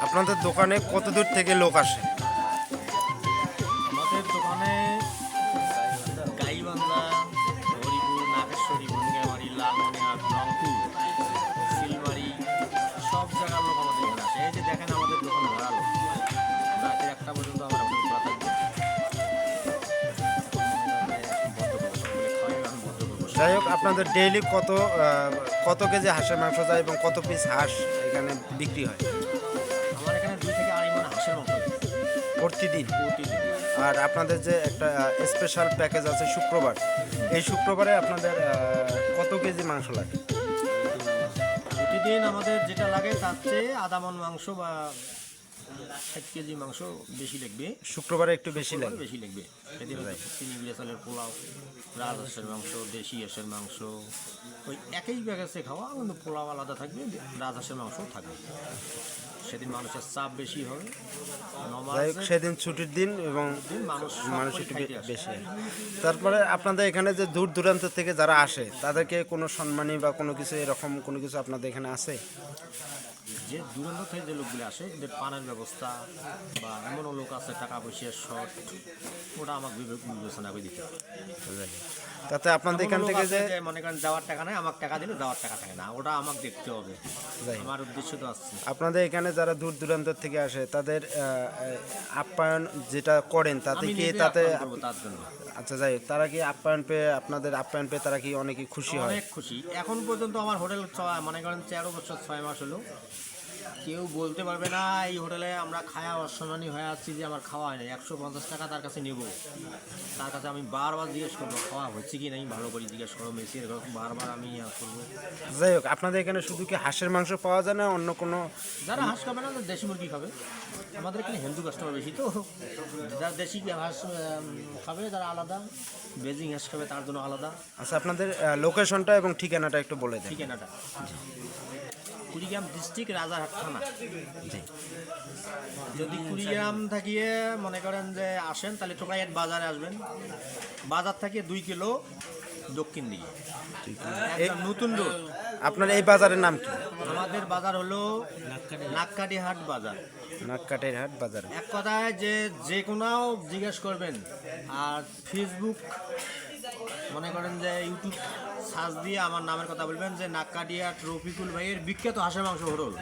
আপনাদের দোকানে কত দূর থেকে লোক আসে? আমাদের দোকানে গাইবান্ধা, হরিপুর, নাগেশ্বরী, ভুঙ্গিয়ামারি, লালমনিরহাট, রংপুর, সিলমারি সব জায়গার লোক আমাদের এখানে আসে। এই যে দেখেন আমাদের দোকান ভরা লোক, রাতের 1টা পর্যন্ত আমার ওখানে খোলা থাকবে। যাই হোক, আপনাদের ডেইলি কত কেজি হাঁসের মাংস যায় এবং কত পিস হাঁস এখানে বিক্রি হয় আমার এখানে 2 থেকে 2.5 মণ হাঁসের মাংস লাগে প্রতিদিন? প্রতিদিন। আর আপনাদের যে একটা স্পেশাল প্যাকেজ আছে শুক্রবার, এই শুক্রবারে আপনাদের কত কেজি মাংস লাগে? প্রতিদিন আমাদের যেটা লাগে তার চেয়ে আধা মণ মাংস বা 1 কেজি মাংস বেশি লাগবে। শুক্রবারে একটু বেশি লাগে। বেশি লাগবে। সেদিন চিনি চালের পোলাও, রাজহাঁসের মাংস, দেশি হাঁসের মাংস, ওই একই প্যাকেজে খাওয়া, কিন্তু পোলাও আলাদা থাকবে, রাজহাঁসের মাংসও থাকবে। সেদিন মানুষের চাপ বেশি হবে। যাই হোক, সেদিন ছুটির দিন এবং মানুষ একটু বেশি হয়। তারপরে আপনাদের এখানে যে দূর দূরান্ত থেকে যারা আসে তাদেরকে কোনো সম্মানী বা কোনো কিছু এরকম কোনো কিছু আপনাদের এখানে আছে? যে দূরান্ত থেকে যে লোকগুলো আসে, এদের পানের ব্যবস্থা বা এমনও লোক আছে টাকা পয়সার শর্ট, ওটা আমাকে বিবেচনা করে দিতে হবে। তাতে আপনাদের এখান থেকে যে মনে করেন যাওয়ার টাকা নাই, আমাকে টাকা দিলে যাওয়ার টাকা থাকে না, ওটা আমাকে দেখতে হবে। আমার উদ্দেশ্য তো আছে। আপনাদের এখানে যারা দূর দূরান্ত থেকে আসে তাদের আপ্যায়ন যেটা করেন তাতে কি তাতে তার জন্য আচ্ছা, যাই হোক, তারা কি আপ্যায়ন পেয়ে আপনাদের আপ্যায়ন পেয়ে তারা কি অনেকে খুশি হয়? অনেক খুশি। এখন পর্যন্ত আমার হোটেল মনে করেন 13 বছর 6 মাস হলো, কেউ বলতে পারবে না এই হোটেলে আমরা খায়া অসম্মানী হয়ে আসছি যে আমার খাওয়া হয় না। 150 টাকা তার কাছে নেব, তার কাছে আমি বারবার জিজ্ঞেস করবো খাওয়া হচ্ছে কি নাই, ভালো করে জিজ্ঞেস করবো, মেসির বারবার আমি করবো। যাই হোক, আপনাদের এখানে শুধু কি হাঁসের মাংস পাওয়া যায় না অন্য কোনো? যারা হাঁস খাবে না দেশি মুরগি খাবে। আমাদের এখানে হিন্দু কাস্টমার বেশি, তো যারা দেশি হাঁস খাবে তারা আলাদা, বেজিং হাঁস খাবে তার জন্য আলাদা। আচ্ছা, আপনাদের লোকেশনটা এবং ঠিকানাটা একটু বলে দেন। ঠিকানাটা কুড়িগ্রাম ডিস্ট্রিক্ট, রাজারহাট থানা। যদি কুড়িগ্রাম থাকিয়ে মনে করেন যে আসেন, তাহলে টোকাইয়াট বাজারে আসবেন। বাজার থেকে 2 কিলো দক্ষিণ দিকে একদম নতুন রোড। আপনার এই বাজারের নাম কি? আমাদের বাজার হলো নাককাটি হাট বাজার। নাককাটির হাট বাজার। এক কথায় যে কোনো জিজ্ঞেস করবেন, আর ফেসবুক মনে করেন যে ইউটিউব সার্চ দিয়ে আমার নামের কথা বলবেন যে নাককাটিহাট রফিকুল ভাইয়ের বিখ্যাত হাঁসের মাংস হোটেল,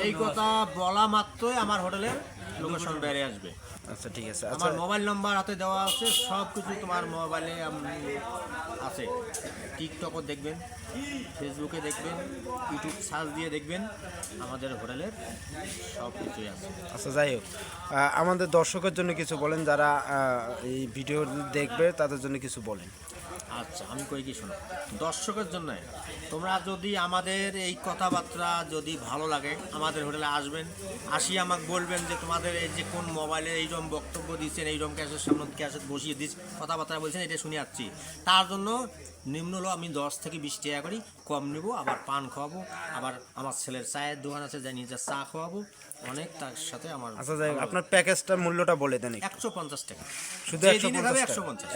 এই কথা বলা মাত্রই আমার হোটেলের লোকেশন বেড়ে আসবে। আচ্ছা, ঠিক আছে। আমার মোবাইল নাম্বার হাতে দেওয়া আছে, সব কিছু তোমার মোবাইলে আছে। টিকটকও দেখবেন, ফেসবুকে দেখবেন, ইউটিউব সার্চ দিয়ে দেখবেন, আমাদের হোটেলের সব কিছুই আছে। আচ্ছা, যাই হোক, আমাদের দর্শকের জন্য কিছু বলেন, যারা এই ভিডিও দেখবে তাদের জন্য কিছু বলেন। আচ্ছা, আমি কই কি শোনো, দর্শকের জন্য তোমরা যদি আমাদের এই কথাবার্তা যদি ভালো লাগে, আমাদের হোটেলে আসবেন, আসি আমাকে বলবেন যে তোমাদের এই যে কোন মোবাইলে এইরকম বক্তব্য দিচ্ছেন, এইরকম ক্যাশের সামনে ক্যাশেট বসিয়ে দিচ্ছ, কথাবার্তা বলছেন, এটা শুনে যাচ্ছি। তার জন্য নিম্ন হলো আমি 10 থেকে 20 টাকা করি কম নেব, আবার পান খাওয়াবো, আবার আমার ছেলের চায়ের দোকান আছে, যাই নিজে চা খাওয়াবো, অনেক তার সাথে আমার। আচ্ছা, যাই হোক, আপনার প্যাকেজটার মূল্যটা বলে দেন। 150 টাকা শুধু? যেদিনে খাবে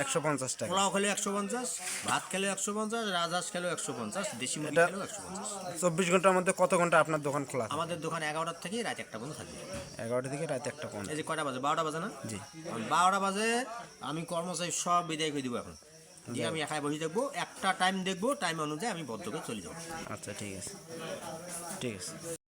150 টাকা। পোলাও খেলে 150, ভাত খেলে 150, রাজহাঁস খেলেও 150, দেশি মুরগি খেলেও 150। 24 ঘন্টার মধ্যে কত ঘন্টা আপনার দোকান খোলা? আমাদের দোকান 11টা থেকে রাত 1টা পর্যন্ত থাকবে। 11টা থেকে রাত 1টা পর্যন্ত। এই যে কয়টা বাজে? 12টা বাজে না? জি। 12টা বাজে আমি কর্মচারী সব বিদায় করে দিব এখন। দিয়ে আমি একাই বসে দেখবো, একটা টাইম দেখবো, টাইম অনুযায়ী আমি বদ্ধ করে চলে যাবো। আচ্ছা, ঠিক আছে, ঠিক আছে।